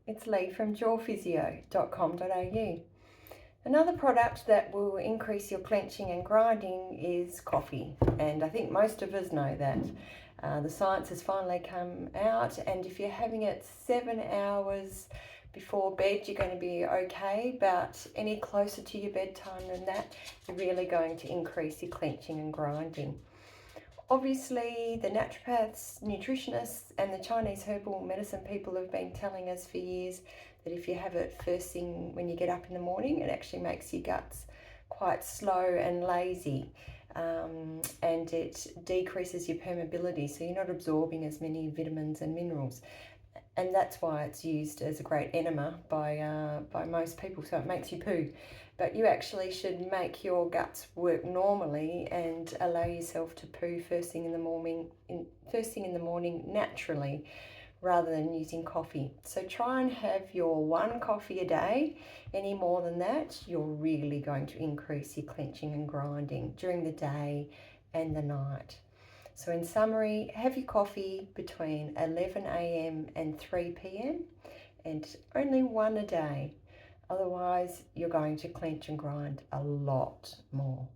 It's Lee from jawphysio.com.au. Another product that will increase your clenching and grinding is coffee, and I think most of us know that. The science has finally come out, and if you're having it 7 hours before bed, you're going to be okay, but any closer to your bedtime than that, you're really going to increase your clenching and grinding. Obviously, the naturopaths, nutritionists, and the Chinese herbal medicine people have been telling us for years that if you have it first thing when you get up in the morning, it actually makes your guts quite slow and lazy, and it decreases your permeability, so you're not absorbing as many vitamins and minerals. And that's why it's used as a great enema by most people, so it makes you poo. But you actually should make your guts work normally and allow yourself to poo first thing in the morning naturally, rather than using coffee. So try and have your 1 coffee a day. Any more than that, you're really going to increase your clenching and grinding during the day and the night. So in summary, have your coffee between 11 a.m. and 3 p.m. and only 1 a day. Otherwise, you're going to clench and grind a lot more.